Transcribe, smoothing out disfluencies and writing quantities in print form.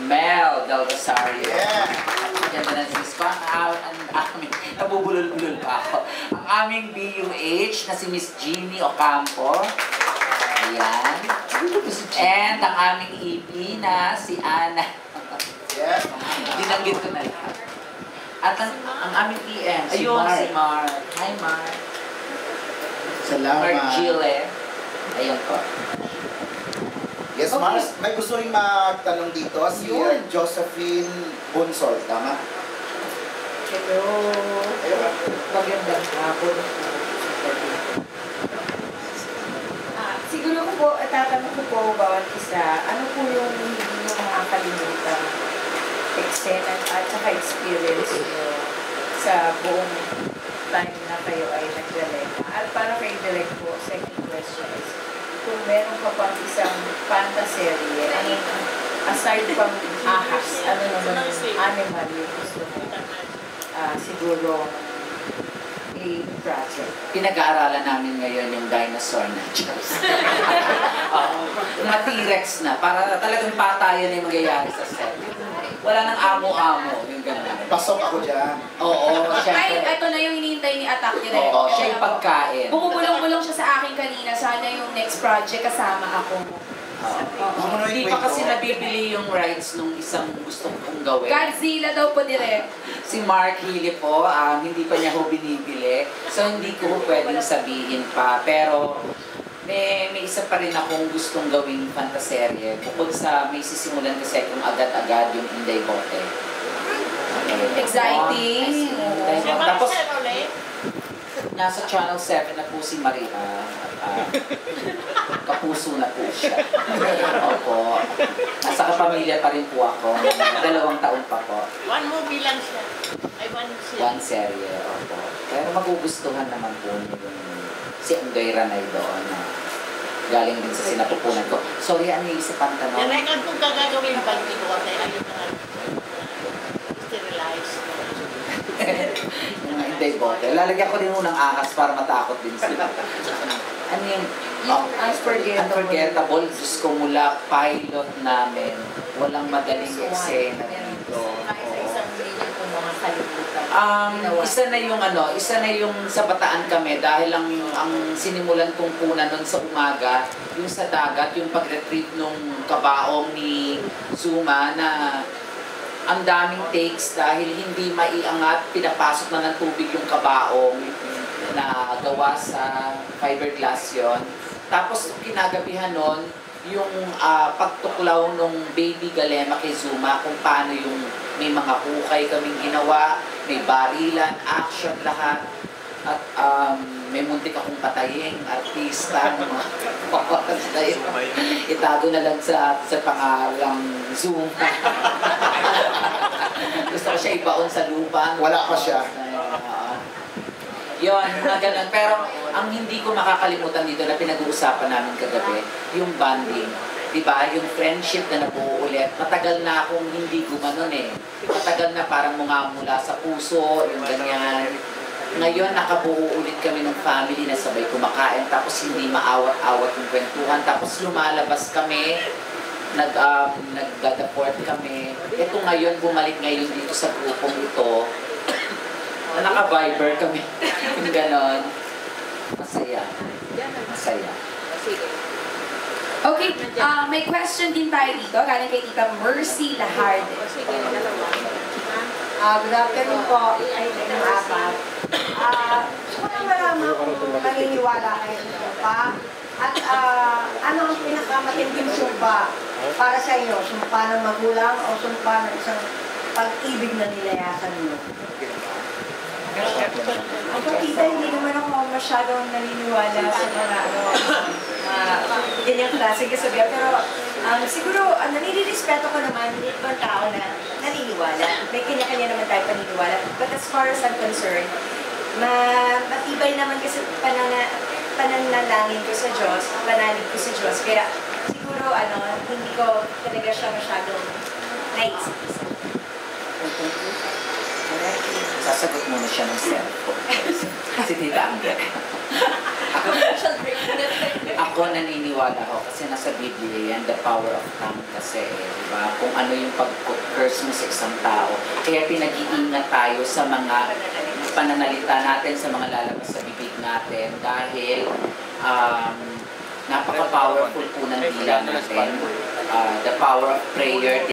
Mel Del Rosario. Yeah! Ganda ng sis ko. Nabubulol-bulol pa ako. Ang aming BUH na si Miss Jeannie Ocampo. Ayan. And ang aming EP na si Ana. Yeah! Dinanggit ko na lahat. At ang aming EM, si Mark. Hi, Mark. Salamat. Mark Gile. Ayun po. Yes, Okay. Mars. May gusto rin magtanong dito. Si Josephine Bonsol, tama? Hello. Magandang hapon. Siguro ko po, tatanong ko po bawat isa, ano po yung hindi nyo makakalimutan eksena at saka experience nyo sa buong time na kayo ay nag-direct. At para kay direct po, second question is, kung meron ka pang isang fantaserye, aside from ahas, ano naman yung animal yung gusto mo? Siguro, a project. Pinag-aaralan namin ngayon yung dinosaur na T-Rex na. Para talagang patayan yung mangyayari sa set. Wala nang amo-amo. Yung gano'n. Pasok ako dyan. Oo, Ay, syempre. ito na yung hinihintay ni Attack Direct. Oo, siya yung pagkain. Bumubulong-bulong siya sa akin kanina. Sana yung next project kasama ako. Hindi pa kasi nabibili yung rights nung isang gusto kong gawin. Godzilla daw po Direct. Si Mark Healy po, hindi pa niya ho binibili. So hindi ko ho pwedeng sabihin pa. Pero may isa pa rin akong gustong gawing fantaserye. Bukod sa may sisimulan kasi kung agad-agad yung Inday Bote. Exciting. Tapos, nasa Channel 7 na po si Maria. Kapuso na po siya. Opo. Nasa kapamilya pa rin po ako. 2 taon pa po. One movie lang siya. Ay, One serye. Opo. Pero magugustuhan naman po niyo yung si Andoy Ranay doon na galing din sa sinapupunan ko. Sorry, ano yung isa pang tanong? record kung gagawin pag dito kasi ayun na sterilize. Yung Inday Bote. Lalagyan ko din unang ahas para matakot din sila. Ano yung unforgettable? Diyos ko mula pilot namin. Walang madaling eksena dito. Isa-isang million kung mga kalimutan. Isa na yung sa Bataan kami dahil ang sinimulan kong puna nun sa umaga, yung sa dagat, yung pag-retrieve nung kabaong ni Zuma na ang daming takes dahil hindi maiangat, pinapasok na ng tubig yung kabaong na gawa sa fiberglass yon. Tapos kinagabihan nun, yung pagtuklaw nung baby Galema kay Zuma, kung paano yung may mga hukay kaming ginawa, may barilan, action lahat. At may muntik akong patayin, artista, mga oras na yun. Itago na lang sa pangalang Zuma. Gusto ko siya ibaon sa lupa. Wala pa siya. Yun, mga ganun. Pero ang hindi ko makakalimutan dito na pinag-uusapan namin kagabi, yung bonding. Diba? Yung friendship na nabuo ulit. Matagal na akong hindi gumanon eh. Matagal na parang mula sa puso, yung ganyan. Ngayon, nakabuo ulit kami ng family na sabay kumakain, tapos hindi maawat-awat yung kwentuhan, tapos lumalabas kami, nagdadaport kami. Ito ngayon, bumalik ngayon dito sa grupong ito, na naka-Viber kami. Yung ganon. Masaya. Masaya. Okay, may question din tayo dito. Galing kay Tita Mercy Laharde. Good afternoon po. Ay, ng apat. Gusto ko lang malaman kung maniniwala kayo sa sumpa. At ano ang pinakamatinding sumpa para sa inyo? Sumpa ng magulang o sumpa ng isang pag-ibig na nilayasan niyo? Ako, tita, hindi naman ako masyadong naniniwala sa mga ganyang klase kasabihan. Pero siguro, naninirespeto ko naman yung ibang tao na naniniwala. May kanya-kanya naman tayo paniniwala. But as far as I'm concerned, matibay naman kasi pananalangin ko sa Diyos, panalig ko sa Diyos. Kaya siguro, hindi ko talaga siya masyadong naisip. Sasagot muna siya ng cellphone. Si Tita Angga. Ako naniniwala ako kasi nasa Biblia yan, the power of tongue kasi, di ba? Kung ano yung pag-curse mo sa isang tao. Kaya pinag-iingat tayo sa mga pananalita natin, sa mga lalabas sa bibig natin dahil napaka-powerful po ng dila natin. The power of prayer.